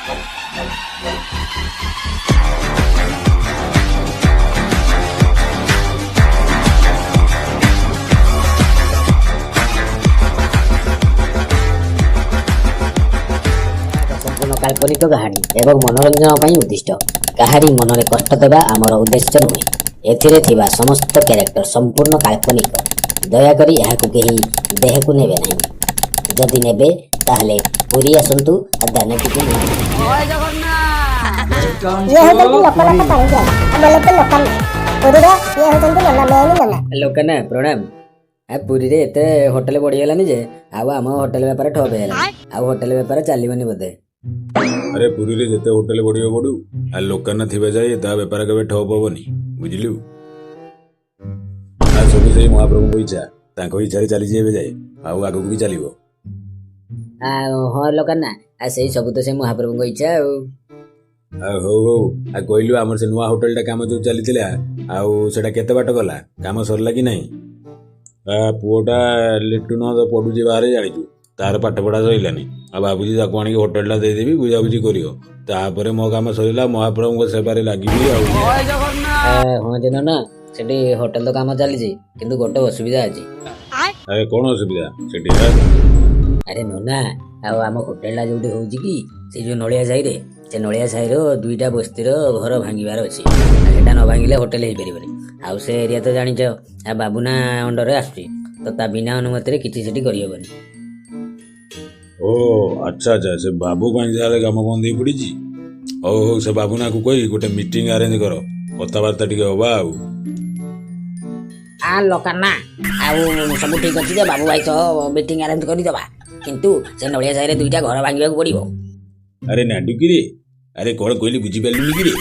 ସମ୍ପୂର୍ଣ୍ଣ କାଳ୍ପନିକ କାହାଣୀ ଏବଂ ମନୋରଞ୍ଜନ ପାଇଁ ଉଦ୍ଦିଷ୍ଟ। କାହାରି ମନରେ କଷ୍ଟ ଦେବା ଆମର ଉଦ୍ଦେଶ୍ୟ ନୁହେଁ। ଏଥିରେ ଥିବା ସମସ୍ତ କ୍ୟାରେକ୍ଟର ସମ୍ପୂର୍ଣ୍ଣ କାଳ୍ପନିକ। ଦୟାକରି ଏହାକୁ କେହି ଦେହକୁ ନେବେ ନାହିଁ। ଯଦି ନେବେ ତାହେଲେ ପୁରୀ ଆସନ୍ତୁ ଆଉ ଦାନଟିକୁ ଲୋକନା ପ୍ରଣାମ। ପୁରୀରେ ଏତେ ହୋଟେଲ ବଢିଗଲାନି ଯେ ଆଉ ଆମ ହୋଟେଲ ବେପାର ଠପ ହେଇଗଲାନି। ଆଉ ହୋଟେଲ ବେପାର ଚାଲିବନି ବୋଧେ। अरे पुरी रे जेते होटल बढ़ियो बड़ू आ लोकाना थिबे जाय ता व्यापार केबे ठप होबनी बुझिलु। आ सब सेही महाप्रभु को इच्छा ताको इच्छा रे चली जेबे जाय आउ आगु भी चलिबो। हाँ लोकाना सेही सब तो से महाप्रभु को इच्छा हो हो आ कहलु हमर से नुआ होटल टा काम जो चलीतिला आउ सेटा केते बाट गला काम सरला कि नहीं। आ पुओटा लिट्टू न पडु जे बाहर जानिचु तार पाठ पढ़ा सइलानी आ बाबूजी ताको आनी होटल टा दे देबी बुझाबुझी करियो तापरे मो काम सरिला महाप्रभु को सेबारे लागिबी हाँ जे ना सेठी होटल तो काम चली किंतु गोटे असुविधा अछि। अरे कौन असुविधा सेठी? अरे नोना आम होटेल जोटी होउची कि से जो नलिया साई रे से नलिया साई रो दुईटा बस्तीर घर भांगिबार अछि। सेटा न भांगिले होटेल हेई परिबनी। आउ से एरिया तो जानिछ आ बाबूना अंडर आछि तो ता बिना अनुमति रे किछि सेठी करियबनी। ओ अच्छा अच्छा से बाबू कहीं जाले काम बंद ही पड़ी जी। हो से बाबूना को कही गोटे मीटिंग अरेंज करो कथबार्ता टिके होबा आउ। आ लोकाना आउ सब ठीक अछि जे बाबू भाई तो मीटिंग अरेंज करि दबा किंतु से नलिया साई रे दुईटा घर भांगिबा को पड़िबो। अरे नाडू की रे अरे कौन कहली बुझी पारलुनी कि रे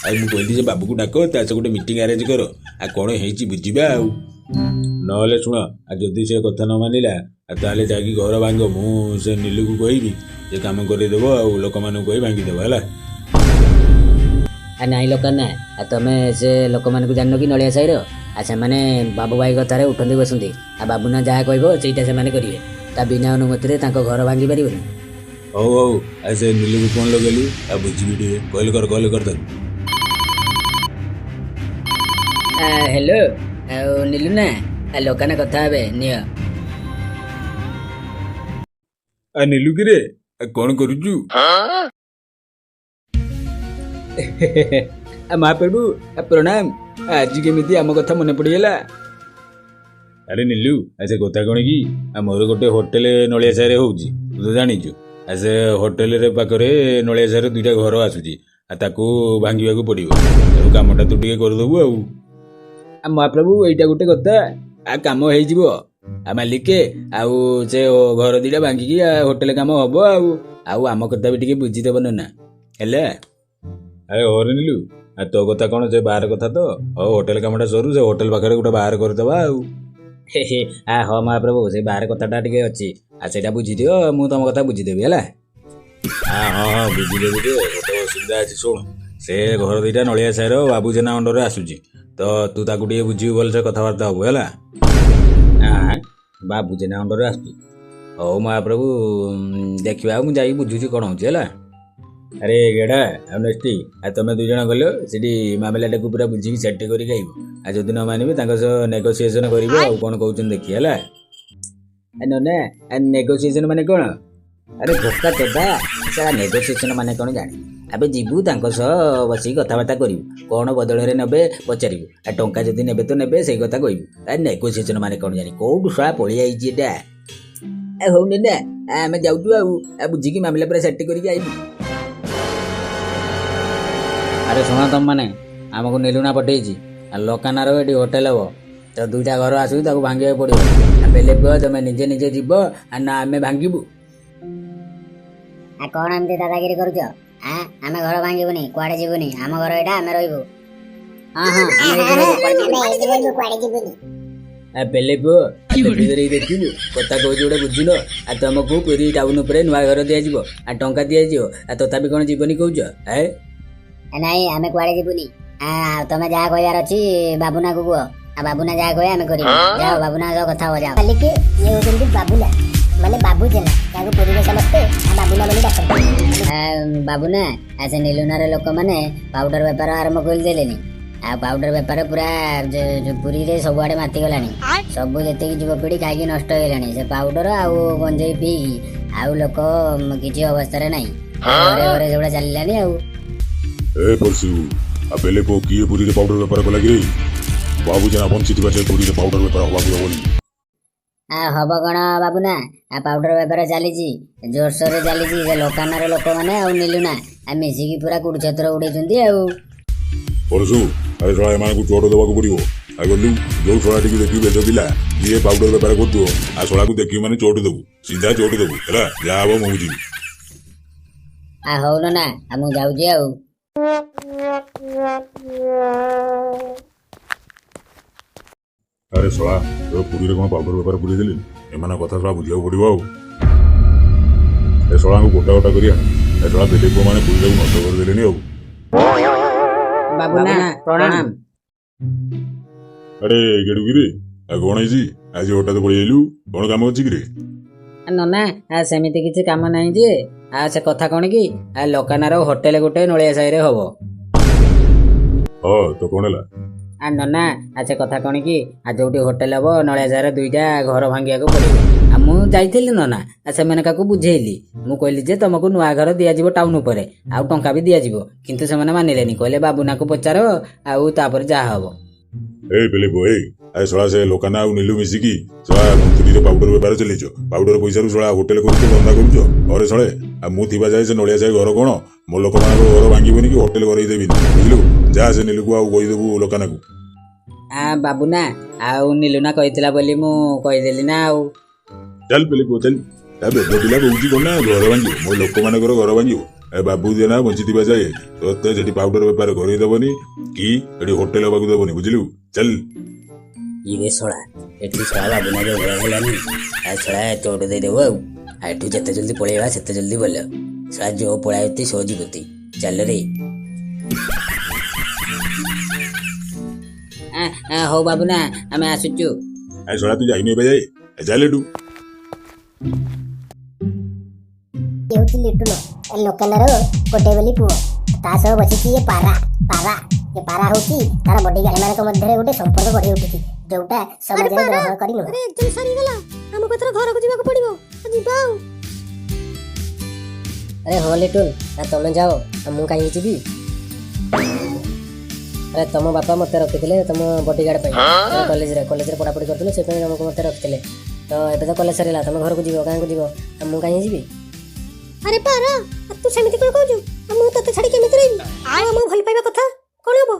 अरे मु कहली जे बाबू को डाको ता से गोटे मीटिंग अरेंज करो आ कौन हेची बुझीबा आउ नले सुन आ जदी से कथा न मानिला ताले जाकी घर भांग मु से नीलू को कहबी जे काम करे देबो आ लोक मानु कहि भांगी देबो हला। आ नाही लोकाना आ तमे से लोक मान को जाननो कि नलिया साई रो आ से माने बाबू भाई कथारे उठंदी बसंती आ बाबूना जहा कहबो सेटा से माने करिवे ता बिना अनुमति रे ताको घर भांगी परिबनी। हो ऐसे नीलू को कौन लगेलु आ बुझी भिडियो कॉल कर दे। हेलो नीलू ना लोकाना कथा हेबे नियो। आ नीलू की रे कौन करूचु? महाप्रभु प्रणाम। आज केमिति आम कथा मन पड़ीगला। अरे नीलू ऐसे कथा कौन कि मोर गोटे होटेल नलिया साई रे होउची तू तो जानिचु। से होटेल रे पाखरे नलिया साई रे दुईटा घर आसुची आ ताको भांगिबा को पड़िबो तेनु कामटा तू टिके कर दबु आउ। महाप्रभु एइटा गोटे कथा आ काम हेइ जिवो आ मालिके आउ से घर दीटा भांगिकी होटेल काम हबो आउ आम कथा भी टिके बुझी देबो ना हेले। अरे होरे नीलू आ तो कथा कौन से बाहर कथा तो हो होटेल कामटा सरू से होटेल पाखरे गोटे बाहर कर दबा आउ। हाँ महाप्रभु से बाहर कथाटा टिके अछि आ सेटा बुझी दियो मु तम कथा बुझी देबी हला। हाँ बुझी देबी रे गोटे असुविधा अछि सुन से घर दीटा नलिया साई रो बाबू जेना अंडर आसुची तो तू ताकू टिके बुझिबू बोल से कथबार्ता हबो हला। बाबू जेना अंडर आसुची हो महाप्रभु देखिबा मु जाई बुझुची कोन होची हला। अरे गेडा अनेस्टी आ तमे दुई जण गलो सेठी मामलाटा को पूरा बुझी सेट करी गाइबो आ जदि न मानिबे तांको सो नेगोशिएशन करिवो आ कोन कहउचन देखि हला। नोने नेगोशिएशन माने कोन? अरे धोखा देबा सारा नेगोशिएशन माने कोन जाने अबे जीबू तांको सो बसी कथाबार्ता करिवु कोन बदल रे नेबे पचारिवु आ टंका जदि नेबे तो नेबे सेही कथा कहिवु आ नेगोशिएशन माने कोन जाने कोडु सळा पळि आइची एटा ए हो ने आमे जाउचु आ बुझी की मामला पूरा सेट करी आइबु। अरे सुना तुम मैंने आमको नीलुना पठेची लोकानार ये होटेल हम तो दुईटा घर आसू भांगे पड़ो बेले तुम निजे निजे जीव ना आम भांगू कौन एमती दादागिरी कर आम घर भांगबूनी कुआड़े जीवनी आम घर यहाँ आम रही बेले पुओ देखू कथा कह गोटे बुझुन आ तुमको पुरी टाउन नुआ घर दिज्व आ टंका दिज्व आ तथापि कौन जीवनी कौच है नाई आम कुआड़े जीवनी तुम जहाँ कहार अच्छी बाबूना को कह आ बाबूना जहाँ कहे आम कर जाओ बाबूना कथा हो जाओ ये होती बाबूला माने बाबू जेना पुरी समस्ते बाबूना बोली ବାବୁନା ସେ ନିଲୁନାର ଲୋକମାନେ ପାଉଡର ବେପାର ଆରମ୍ଭ କରିଦେଲେନି। ଆଉ ପାଉଡର ବେପାର ପୁରା ପୁରୀରେ ସବୁଆଡେ ମାତିଗଲାଣି। ସବୁ ଯେତିକି ଯୁବପିଢି ଖାଇକି ନଷ୍ଟ ହେଇଗଲାଣି ସେ ପାଉଡର ଆଉ ଗଞ୍ଜେଇ ପିଇକି। ଆଉ ଲୋକ କିଛି ଅବସ୍ଥାରେ ନାହିଁ, ଘରେ ଘରେ ସେଗୁଡା ଚାଲିଲାଣି ଆଉ। ଏ ପଶୁ ଆଉ ବେଲେ ପୁଅ କିଏ ପୁରୀରେ ପାଉଡର ବେପାର କଲା କି? ବାବୁ ଜଣା ବଞ୍ଚିଥିବା ସେ ପୁରୀରେ ପାଉଡର ବେପାର ହବାକୁ ଦେବନି। ହବ କଣ ବାବୁନା, ପାଉଡର ବେପାର ଚାଲିଛି, ଜୋରସୋରରେ ଚାଲିଛି। ସେ ଲୋକାନାର ଲୋକମାନେ ଆଉ ନିଲୁନା ମିଶିକି ପୁରା କୁଡୁ ଛତ୍ର ଉଡେଇଛନ୍ତି ଆଉ। ପରଶୁ ଆରେ ଶଳା ଏମାନଙ୍କୁ ଚୋଟ ଦେବାକୁ ପଡିବ। ଆଉ ଗଲୁ ଯୋଉ ଶଳାଟିକୁ ଦେଖିବୁ ବେଦ ପିଲା ଯିଏ ପାଉଡର ବେପାର କରୁଥିବ ଆଉ ଶଳାକୁ ଦେଖିବୁ ମାନେ ଚୋଟ ଦେବୁ, ସିଧା ଚୋଟ ଦେବୁ ହେଲା। ଯାହା ହବ ମୁଁ ଯିବି। ହଉ ନା ମୁଁ ଯାଉଛି ଆଉ। ଆରେ ଶଳା ତୋ ପୁରୀରେ କଣ ପାଉଡର ବେପାର ପୁରେଇ ଦେଲି? ଏମାନଙ୍କ କଥା ଶଳା ବୁଝିବାକୁ ପଡିବ। ଆଉ ଏ ଶଳାଙ୍କୁ ଗୋଟା ଗୋଟା କରି ଆଣି ଏ ଶଳା ବେଲେ ପୁଅ ମାନେ ପୁରୀଟାକୁ ନଷ୍ଟ କରିଦେଲେଣି। ଆଉ ବାବୁନା ପ୍ରଣାମ। ଆରେ କେଡୁକିରେ ଆଉ କଣ ହେଇଛି ଆଜି ହଠାତ ପଳେଇ ଆଇଲୁ? କଣ କାମ ଅଛି କିରେ? ନନା ସେମିତି କିଛି କାମ ନାହିଁ ଯେ ସେ କଥା କଣ କି ଲୋକାନାର ହୋଟେଲ ଗୋଟେ ନଳିଆ ସାହିରେ ହବ। ହଁ ତ କଣ ହେଲା? ନନା ସେ କଥା କଣ କି ଯୋଉଠି ହୋଟେଲ ହବ ନଳିଆ ସାହିରେ 2ଟା ଘର ଭାଙ୍ଗିବାକୁ ପଡିବ। ମୁଁ ଯାଇଥିଲି ନନା ସେମାନେ କାହାକୁ ବୁଝେଇଲି। ମୁଁ କହିଲି ଯେ ତମକୁ ନୂଆ ଘର ଦିଆଯିବ ଟାଉନ ଉପରେ, ଆଉ ଟଙ୍କା ବି ଦିଆଯିବ। କିନ୍ତୁ ସେମାନେ ମାନିଲେନି, କହିଲେ ବାବୁନାକୁ ପଚାର ଆଉ ତାପରେ ଯାହା ହବ। ଏଇ ବେଲେ ପୁଅ ଆରେ ଶଳା ସେ ଲୋକାନା ଆଉ ନିଲୁ ମିଶିକି ଶଳା ପୁରୀରେ ପାଉଡର ବେପାର ଚଲେଇଛ। ପାଉଡର ପଇସାରୁ ଶଳା ହୋଟେଲ କରୁଛ, ଧନ୍ଦା କରୁଛ। ଅରେ ଶଳେ ଆଉ ମୁଁ ଥିବା ଯାଏ ସେ ନଳିଆ ଯାଏ ଘର କଣ ମୋ ଲୋକମାନଙ୍କ ଘର ଭାଙ୍ଗିବନି କି ହୋଟେଲ କରେଇ ଦେବିନି, ବୁଝିଲୁ? ଯାହା ସେ ନିଲୁକୁ ଆଉ କହିଦେବୁ ଲୋକାନାକୁ। ବାବୁନା ଆଉ ନିଲୁନା କହିଥିଲା ବୋଲି ମୁଁ କହିଦେଲି ନା ଆଉ। ଚାଲ ବେଲେ ପୁଅ ଚାଲ। ତା ବେଦ ପିଲା କହୁଛି କଣ ନା ଘର ଭାଙ୍ଗିବ, ମୋ ଲୋକମାନଙ୍କର ଘର ଭାଙ୍ଗିବ। ଏ ବାବୁ ଜେନା ବଞ୍ଚିଥିବା ଯାଏ ତୋତେ ସେଠି ପାଉଡର ବେପାର କରେଇ ଦେବନି କି ସେଠି ହୋଟେଲ ହବାକୁ ଦେବନି, ବୁଝିଲୁ? ଚାଲ। ଇରେ ଶଳା ଏଠି ଶଳା ବାବୁନା ଯୋଉ ଭୟ ହେଲାନି ଶଳା ଚୋଟ ଦେଇଦେବୁ ଆଉ। ଏଠୁ ଯେତେ ଜଲ୍ଦି ପଳେଇବା ସେତେ ଜଲ୍ଦି ଭଲ। ଶଳା ଯୋଉ ପଳାୟତି ସୋ ଜୀବତି। ଚାଲ ରେ। ହଉ ବାବୁନା ଆମେ ଆସୁଛୁ। ଆରେ ଶଳା ତୁ ଯାଇନୁ ଏବେ ଯାଏ, ଚାଲ ଏଠୁ। ଲିଟୁନ ଲୋକାନାର ଗୋଟେ ବୋଲି ପୁଅ, ତା ସହ ବସିଛି ଏ ପାରା। ଏ ପାରା ହଉଛି ତାର ବଡିଗାର୍ଡ ମାନଙ୍କ ମଧ୍ୟରେ ଗୋଟେ ସମ୍ପର୍କ ଗଢି ଉଠିଛି, ଯୋଉଟା ସମାଜରେ ଗ୍ରହଣ କରି ନୁହେଁ। ଏକ୍ଜାମ ସରିଗଲା, ଆମକୁ ଏଥର ଘରକୁ ଯିବାକୁ ପଡିବ, ଯିବା ଆଉ। ଆରେ ହଁ ଲିଟୁନ ତମେ ଯାଅ, ମୁଁ କାହିଁକି ଯିବି? ଆରେ ତମ ବାପା ମତେ ରଖିଥିଲେ ତମ ବଡିଗାର୍ଡ ପାଇଁ। କଲେଜରେ ପଢାପଢି କରୁଥିଲେ, ସେଥିପାଇଁ ତମକୁ ମତେ ରଖିଥିଲେ। ତ ଏବେ ତ କଲେଜ ସରିଲା, ତମେ ଘରକୁ ଯିବ, ଗାଁକୁ ଯିବ, ମୁଁ କାହିଁକି ଯିବି? ଆରେ ପାରା ତୁ ସେମିତି କଣ କହୁଛୁ? ମୁଁ ତତେ ଛାଡି କେମିତି ରହିବି? ଆଉ ଆମ ଭଲ ପାଇବା କଥା କଣ ହବ?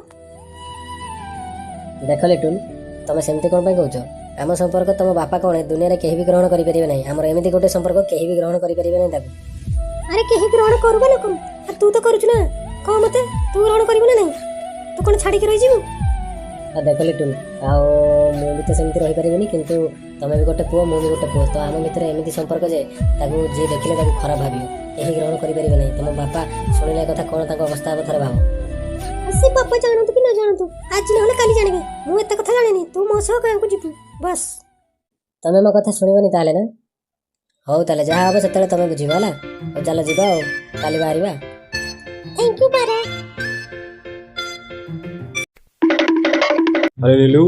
ଦେଖ ଲିଟୁନ ତମେ ସେମିତି କଣ ପାଇଁ କହୁଛ? ଆମ ସମ୍ପର୍କ ତମ ବାପା କଣ ଦୁନିଆରେ କେହି ବି ଗ୍ରହଣ କରିପାରିବେ ନାହିଁ। ଆମର ଏମିତି ଗୋଟେ ସମ୍ପର୍କ କେହି ବି ଗ୍ରହଣ କରିପାରିବେ ନାହିଁ ତାକୁ। ଆରେ କେହି ଗ୍ରହଣ କରୁ ବା ନ କରୁ, ତୁ ତ କରୁଛୁ ନା, କହ ମତେ ତୁ ଗ୍ରହଣ କରିବୁ ନା ନାହିଁ? ତୁ କଣ ଛାଡିକି ରହିଯିବୁ? ଦେଖ ଲିଟୁନ ଆଉ ମୁଁ ବି ତ ସେମିତି ରହିପାରିବିନି, କିନ୍ତୁ ତମେ ବି ଗୋଟେ ପୁଅ, ମୁଁ ବି ଗୋଟେ ପୁଅ। ତ ଆମ ଭିତରେ ଏମିତି ସମ୍ପର୍କ ଯେ ତାକୁ ଯିଏ ଦେଖିଲେ ତାକୁ ଖରାପ ଭାବିବ, କେହି ଗ୍ରହଣ କରିପାରିବେ ନାହିଁ। ତମ ବାପା ଶୁଣିଲେ କଥା କଣ ତାଙ୍କ ଅବସ୍ଥା ହବ ଥରେ ଭାବ। ସେ ବାପା ଜାଣନ୍ତୁ କି ନ ଜାଣନ୍ତୁ, ଆଜି ନହେଲେ କାଲି ଜାଣିବେ। ମୁଁ ଏତେ କଥା ଜାଣିନି, ତୁ ମୋ ସହ ଗାଁକୁ ଯିବୁ ବାସ୍। ତମେ ମୋ କଥା ଶୁଣିବନି ତାହେଲେ ନା? ହଉ ତାହେଲେ ଯାହା ହବ ସେତେବେଳେ ତମେ ବୁଝିବ ହେଲା। ହଉ ଚାଲ ଯିବା ଆଉ, କାଲି ବାହାରିବା। ଥ୍ୟାଙ୍କ ୟୁ ପାରା। ଆରେ ନିଲୁ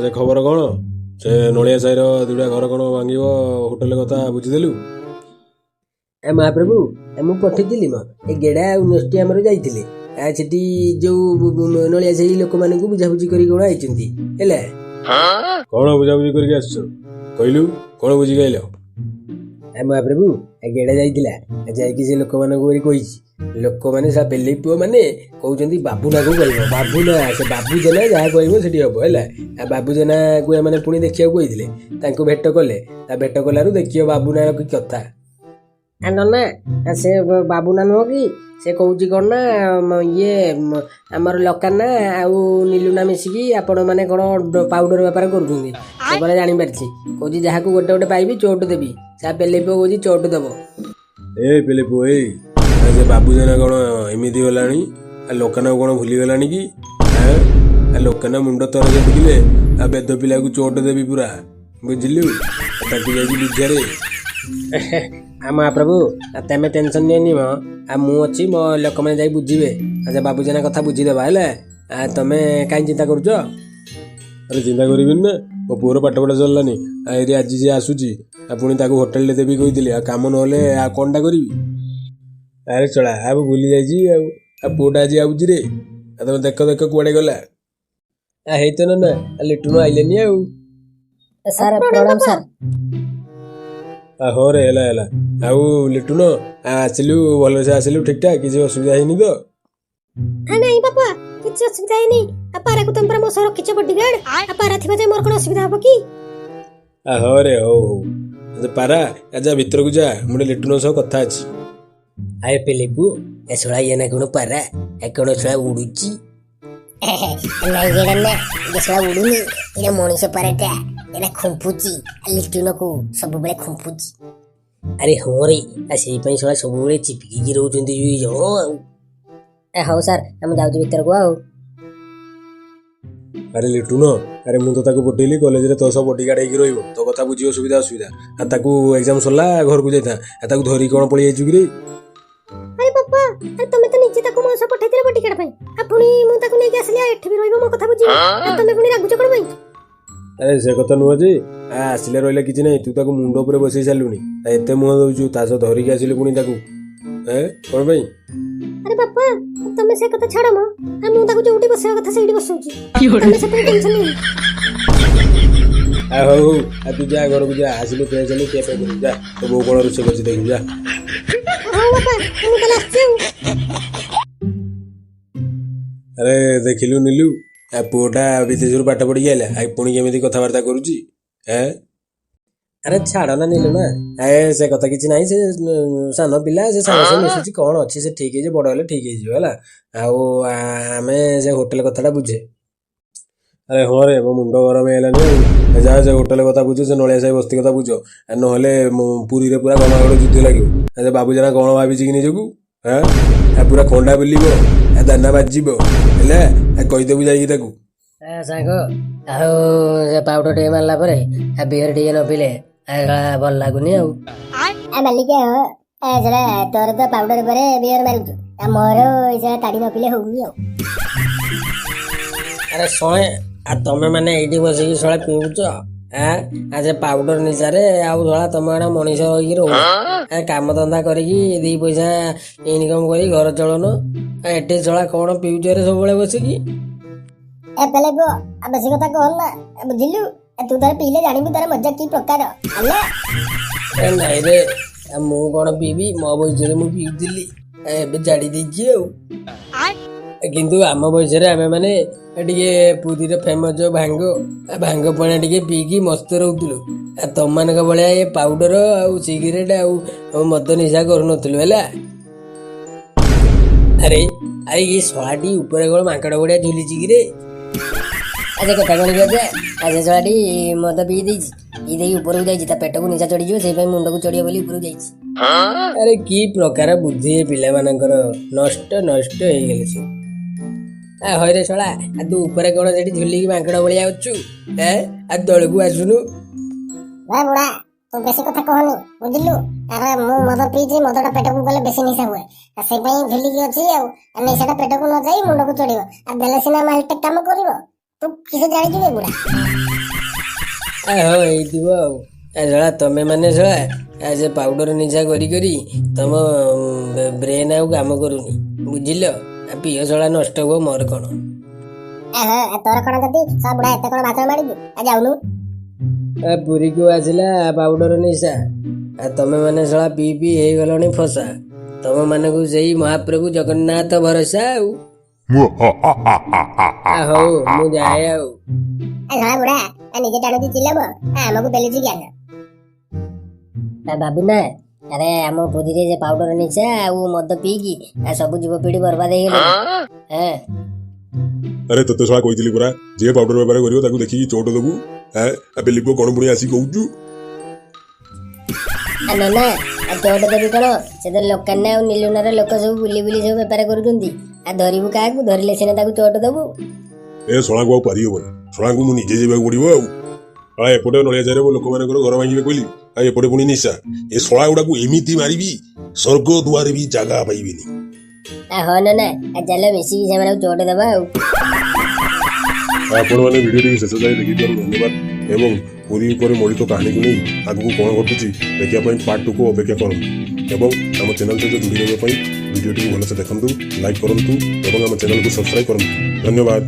ସେ ଖବର କଣ? ସେ ନଳିଆ ସାହିର 2ଟା ଘର କଣ ଭାଙ୍ଗିବ ହୋଟେଲ କଥା ବୁଝିଦେଲୁ? ମହାପ୍ରଭୁ ମୁଁ ପଠେଇଥିଲି ମ ଏ ଗେଡା ଆଉ ନଷ୍ଟି ଆମର ଯାଇଥିଲେ। ସେଠି ଯୋଉ ନଳିଆ ସାହି ଲୋକମାନଙ୍କୁ ବୁଝାବୁଝି କରି କଣ ଆଇଛନ୍ତି ହେଲା। କଣ ବୁଝାବୁଝି କରିକି ଆସିଛ କହିଲୁ? କଣ ବୁଝିକି ଆଇଲ? ମହାପ୍ରଭୁ ଗେଡା ଯାଇଥିଲା, ଯାଇକି ସେ ଲୋକମାନଙ୍କୁ କହିଛି। ଲୋକମାନେ ବେଲେଇ ପୁଅ ମାନେ କହୁଛନ୍ତି ବାବୁନାକୁ କହିବ। ବାବୁନା ସେ ବାବୁ ଜେନା ଯାହା କହିବ ସେଠି ହବ ହେଲା। ବାବୁ ଜେନାକୁ ଏମାନେ ପୁଣି ଦେଖିବାକୁ କହିଥିଲେ, ତାଙ୍କୁ ଭେଟ କଲେ। ତା ଭେଟ କଲାରୁ ଦେଖିବ ବାବୁନାର କି କଥା। ନନା ସେ ବାବୁନା ନୁହଁ କି, ସେ କହୁଛି କଣ ନା ଇଏ ଆମର ଲକାନା ଆଉ ନିଲୁନା ମିଶିକି ଆପଣ ମାନେ କଣ ପାଉଡର ବେପାର କରୁଛନ୍ତି। ସେବେଳେ ଜାଣିପାରିଛି, କହୁଛି ଯାହାକୁ ଗୋଟେ ଗୋଟେ ପାଇବି ଚୋଟ ଦେବି। ସେ ପେଲେ ପୁଅ କହୁଛି ଚୋଟ ଦବ। ଏ ପେଲେ ପୁଅ ସେ ବାବୁ ଜେନା କଣ ଏମିତି ଗଲାଣି? ଲୋକାନାକୁ କଣ ଭୁଲିଗଲାଣି କି? ଲୋକାନା ମୁଣ୍ଡ ତର ଦେଖିଲେ ବେଦ ପିଲାକୁ ଚୋଟ ଦେବି ପୁରା, ବୁଝିଲୁ? ତାକୁ ଯାଇକି ବୁଝାରେ। ମହାପ୍ରଭୁ ତମେ ଟେନସନ ନିଅନି ମ ମୁଁ ଅଛି, ମୋ ଲୋକମାନେ ଯାଇ ବୁଝିବେ। ସେ ବାବୁଜେନା କଥା ବୁଝିଦେବା ହେଲା। ତମେ କାହିଁ ଚିନ୍ତା କରୁଛ? ଆରେ ଚିନ୍ତା କରିବିନି ନା, ମୋ ପୁଅର ପାଠ ପଢ଼ା ସରିଲାନି। ଏଠି ଆଜି ସିଏ ଆସୁଛି, ପୁଣି ତାକୁ ହୋଟେଲରେ ଦେବି କହିଥିଲି। ଆଉ କାମ ନହେଲେ ଆଉ କ'ଣଟା କରିବି? ଆରେ ଚଳା ଆଉ ଭୁଲି ଯାଇଛି। ଆଉ ପୁଅଟା ଆଜି ଆଉଛି ରେ। ଆଉ ତମେ ଦେଖ ଦେଖ କୁଆଡ଼େ ଗଲା। ହେଇତ ନା ଲିଟୁନ ଆଇଲେନି ଆଉ। ସାର୍ ପ୍ରଣାମ ସାର୍। ହଁ ରେ, ହେଲା ହେଲା। ଆଉ ଲିଟୁନ ଆସିଲୁ, ଭଲସେ ଆସିଲୁ ଠିକ୍ ଠାକ୍? କିଛି ଅସୁବିଧା ହେଇନି ତ? ନାଇଁ ବାପା, କିଛି ଅସୁବିଧା ହେଇନି। ପାରାକୁ ତମେ ପରା ମୋ ସହ ରଖିଛ ବଡିଗାର୍ଡ। ପାରା ଥିବା ଯାଏ ମୋର କଣ ଅସୁବିଧା ହବ କି? ହଁ ରେ, ହଉ ହଉ। ପାରା ଯା ଭିତରକୁ ଯା, ମୁଁ ଲିଟୁନ ସହ କଥା ଅଛି। ଆଏ ପିଲିପୁ, ଏ ଶଳା ଇଏ ନା କଣ ପାରା? ଏ କଣ ଶଳା ଉଡୁଛି? ନାଇଁ ଏଇଟା ନା, ଏ ଶଳା ଉଡୁନି। ଏଇଟା ମଣିଷ ପାରାଟା। ଏଇଟା ଖୁମ୍ପୁଛି, ଲିଟୁନକୁ ସବୁବେଳେ ଖୁମ୍ପୁଛି। ଆରେ ହଁ ରେ, ସେଇପାଇଁ ଶଳା ସବୁବେଳେ ଚିପକିକି ରହୁଛନ୍ତି ଦୁଇ ଜଣ ଆଉ। ହଉ ସାର୍, ଆମେ ଯାଉଛୁ ଭିତରକୁ ଆଉ। ଆରେ ଲିଟୁନ, ଆରେ ମୁଁ ତ ତାକୁ ପଠେଇଲି କଲେଜରେ ତୋ ସହ ବଡିଗାର୍ଡ ହେଇକି ରହିବ, ତୋ କଥା ବୁଝିବ ସୁବିଧା ଅସୁବିଧା। ଆଉ ତାକୁ ଏକ୍ଜାମ ସରିଲା ଘରକୁ ଯାଇଥା। ଆଉ ତାକୁ ଧରିକି କ'ଣ ପଳେଇ ଯାଇଛୁ କିରେ? ଆରେ ବାପା, ତମେ ତ ନିଜେ ତାକୁ ମୋ ସହ ପଠେଇଥିଲେ ବଡିଗାର୍ଡ ପାଇଁ। ପୁଣି ମୁଁ ତାକୁ ନେଇକି ଆସିଲି, ଏଠି ବି ରହିବ, ମୋ କଥା ବୁଝିବ। ତମେ ପୁଣି ରାଗୁଛ କ'ଣ ପାଇଁ? ଆରେ ସେ କଥା ନୁହଁ ଯେ, ଆସିଲେ ରହିଲେ କିଛି ନାହିଁ। ତୁ ତାକୁ ମୁଣ୍ଡ ଉପରେ ବସେଇ ସାରିଲୁଣି, ଏତେ ମୁହଁ ଦଉଛୁ। ତା ସହ ଧରିକି ଆସିଲେ ପୁଣି ତାକୁ କ'ଣ ପାଇଁ? ଆରେ ବାପା, ତମେ ସେ କଥା ଛାଡ଼ ମ। ମୁଁ ତାକୁ ଯୋଉଠି ବସେଇବା କଥା ସେଇଠି ବସଉଛି। ତମେ ସେଥିପାଇଁ ଟେନସନ ନିଅନି। ହଉ ହଉ, ତୁ ଯା ଘରକୁ ଯା। ଆସିଲୁ ଫ୍ରେଶ ହେଲୁ, ଖିଆ ପିଆ କରିବୁ ଯା। ତୋ ବୋଉ କ'ଣ ରୋଷେଇ କରିଛି ଦେଖିବୁ ଯା। ହଉ ବାପା, ମୁଁ ତାହେଲେ ଆସିଛି ଆଉ। ଆରେ ଦେଖିଲୁ ନିଲୁ, ପୁଅଟା ବିଦେଶରୁ ପାଠ ପଢିକି ଆଇଲା, ପୁଣି କେମିତି କଥାବାର୍ତ୍ତା କରୁଛି। ଆରେ ଛାଡ଼ ନା ନିଲୁ ନା, ସେ କଥା କିଛି ନାହିଁ। ସେ ସାନ ପିଲା, ସେ ସାଙ୍ଗ ସହ ମିଶୁଛି, କ'ଣ ଅଛି? ସେ ଠିକ୍ ହେଇଯିବ, ବଡ଼ ହେଲେ ଠିକ୍ ହେଇଯିବ ହେଲା। ଆଉ ଆମେ ସେ ହୋଟେଲ କଥାଟା ବୁଝେ। ଆରେ ହଁ ରେ, ମୋ ମୁଣ୍ଡ ଗରମ ହେଇଗଲାନି ଆଉ। ଯାହା ସେ ହୋଟେଲ କଥା ବୁଝ, ସେ ନଳିଆ ସାହି ବସ୍ତି କଥା ବୁଝ। ନହେଲେ ପୁରୀରେ ପୁରା ଗଣଗଣ ଯୁଦ୍ଧ ଲାଗିବ। ସେ ବାବୁଜେନା କ'ଣ ଭାବିଛି କି ନିଜକୁ? ପୁରା ଖଣ୍ଡା ବୁଲିବ, ଦାନା ବାଜିବ ହେଲା। କହିଦେବୁ ଯାଇକି ତାକୁ। ସାଙ୍ଗ, ଆଉ ସେ ପାଉଡର ଟିକେ ମାରିଲା ପରେ ବିୟର ଟିକେ ନ ପିଇଲେ ଭଲ ଲାଗୁନି ଆଉ। ମାଲିକ, ସେଟା ତୋର ତ ପାଉଡର ପରେ ବିୟର ମାରୁଛୁ, ମୋର ସେଟା ତାଡ଼ି ନ ପିଲେ ହଉନି ଆଉ। ଆରେ ଶୁଣେ, ତମେ ମାନେ ଏଇଠି ବସିକି ଶଳା ପିଉଛ। ସେ ପାଉଡର ନିଶାରେ ଆଉ ଶଳା ତମେ ମାନେ ମଣିଷ ହେଇକି ରହୁଛ। କାମ ଧନ୍ଦା କରିକି 2 ପଇସା ଇନକମ କରି ଘର ଚଳଉନ। ଏଠି ଶଳା କ'ଣ ପିଉଛ ରେ ସବୁବେଳେ ବସିକି? ପେଲେ ପୁଅ, ବେଶୀ କଥା କହନା, ବୁଝିଲୁ? ତୁ ତାର ପିଇଲେ ଜାଣିବୁ ତାର ମଜା କି ପ୍ରକାର। ନାଇଁ ରେ, ମୁଁ କ'ଣ ପିଇବି? ମୋ ବୟସରେ ମୁଁ ପିଉଥିଲି, ଏବେ ଛାଡ଼ି ଦେଇଛି ଆଉ। କିନ୍ତୁ ଆମ ବୟସରେ ଆମେ ମାନେ ଟିକେ ପୁରୀର ଫେମସ ଭାଙ୍ଗ ପଣା ଟିକେ ପିଇକି ମସ୍ତ ରହୁଥିଲୁ। ତମମାନଙ୍କ ଭଳିଆ ଏ ପାଉଡର ଆଉ ସିଗାରେଟ ଆଉ ମଦ ନିଶା କରୁନଥିଲୁ ହେଲା। ଆରେ ଆରେ ଇଏ ଶଳାଟି ଉପରେ କ'ଣ ମାଙ୍କଡ ଭଳିଆ ଝୁଲିଛି କିରେ? ଆଜି କଥା କ'ଣ କି ଅଜା? ଆଜି ଶଳାଟି ମଦ ପିଇ ଦେଇଛି, ପିଇ ଦେଇକି ଉପରକୁ ଯାଇଛି। ତା ପେଟକୁ ନିଶା ଚଢିଯିବ, ସେଇପାଇଁ ମୁଣ୍ଡକୁ ଚଢିବ ବୋଲି ଉପରକୁ ଯାଇଛି। ଆରେ କି ପ୍ରକାର ବୁଦ୍ଧି ଏ ପିଲାମାନଙ୍କର, ନଷ୍ଟ ହେଇଗଲେ ସେ। ହଇରେ ଶଳା, ତୁ ଉପରେ କ'ଣ ସେଠି ଝୁଲିକି ମାଙ୍କଡ ଭଳିଆ ଅଛୁ? ଆଉ ତଳକୁ ଆସୁନୁ। ବୁଢା, ତୁ ବେଶୀ କଥା କହନି, ବୁଝିଲୁ? ମୁଁ ମଦ ପିଇଛି, ମଦଟା ପେଟକୁ ଗଲେ ବେଶୀ ନିଶା ହୁଏ, ସେଇପାଇଁ ଝୁଲିକି ଅଛି। ଆଉ ନିଶାଟା ପେଟକୁ ନ ଯାଇ ମୁଣ୍ଡକୁ ଚଢିବ, ଦେଲେ ସିନା ମାଲଟେ କାମ କରିବ। ତୁ କିଛି ଜାଣିଛୁ ବୁଢା? ହଁ ହେଇଥିବ ଆଉ। ଶଳା ତମେ ମାନେ ଶଳା ସେ ପାଉଡର ନିଶା କରି ତମ ବ୍ରେନ ଆଉ କାମ କରୁନି, ବୁଝିଲ? ପିଅ ଶଳା ନଷ୍ଟ ହୁଅ, ମୋର କ'ଣ? ତୋର କ'ଣ ଯଦି ବୁଢା ଏତେ କ'ଣ ଭାଷଣ ମାରିବୁ? ଯାଉନୁ। ପୁରୀକୁ ଆସିଲା ପାଉଡର ନିଶା, ତମେ ମାନେ ଶଳା ପିଇ ହେଇଗଲଣି ଫସା। ତମ ମାନଙ୍କୁ ସେଇ ମହାପ୍ରଭୁ ଜଗନ୍ନାଥ ଭରସା ଆଉ। ହଉ ମୁଁ ଯାଏ ଆଉ। ବୁଢା ନିଜେ ଟାଣୁଛି ଚିଲମ, ଆମକୁ ବେଲୁଛି ଜ୍ଞାନ। ବାବୁନା, ଆରେ ଆମ ପୁରୀରେ ଯେ ପାଉଡର ନିଶା ଆଉ ମଦ ପିଇକି ସବୁ ଯୁବପିଢି ବର୍ବାଦ ହେଇଗଲେଣି। ଆରେ ତତେ ଶଳା କହିଥିଲି ପରା, ଯିଏ ପାଉଡର ବେପାର କରିବ ତାକୁ ଦେଖିକି ଚୋଟ ଦେବୁ। ବେଲି ପୁଅ କ'ଣ ପୁଣି ଆସିକି କହୁଛୁ? ନନା, ଚୋଟ ଦେବି କ'ଣ? ସେ ତ ଲୋକାନା ଆଉ ନିଲୁନାର ଲୋକ ସବୁ ବୁଲି ସବୁ ବେପାର କରୁଛନ୍ତି। ଧରିବୁ କାହାକୁ? ଧରିଲେ ସିନା ତାକୁ ଚୋଟ ଦେବୁ। ଏ ଶଳାଙ୍କୁ ଆଉ ପାରିହବନି, ଶଳାଙ୍କୁ ମୁଁ ନିଜେ ଯିବାକୁ ପଡିବ ଆଉ। ଏପଟେ ନଳିଆ ଚାରେ ଲୋକମାନଙ୍କର ଘର ଭାଙ୍ଗିବେ କହିଲି, ଆଉ ଏପଟେ ପୁଣି ନିଶା ଏ ଶଳା ଗୁଡାକୁ ଏମିତି ମାରିବି ସ୍ୱର୍ଗ ଦୁଆରେ ବି ଜାଗା ପାଇବେନି। ହଁ ନା ଚାଲ ମିଶିକି ସେମାନଙ୍କୁ ଚୋଟ ଦେବା ଆଉ। ଆପଣମାନେ ଭିଡ଼ିଓଟିକୁ ଶେଷ ଯାଏ ଦେଖିଥିବାରୁ ଧନ୍ୟବାଦ ଏବଂ ପୁରୀ ଉପରେ ମୌଳିକ କାହାଣୀକୁ ନେଇ ଆଗକୁ କ'ଣ ଘଟୁଛି ଦେଖିବା ପାଇଁ ପାର୍ଟ 2 କୁ ଅପେକ୍ଷା କରନ୍ତୁ ଏବଂ ଆମ ଚ୍ୟାନେଲ ସହିତ ଯୋଡ଼ି ରହିବା ପାଇଁ ଭିଡ଼ିଓଟିକୁ ଭଲସେ ଦେଖନ୍ତୁ, ଲାଇକ୍ କରନ୍ତୁ ଏବଂ ଆମ ଚ୍ୟାନେଲକୁ ସବସ୍କ୍ରାଇବ୍ କରନ୍ତୁ। ଧନ୍ୟବାଦ।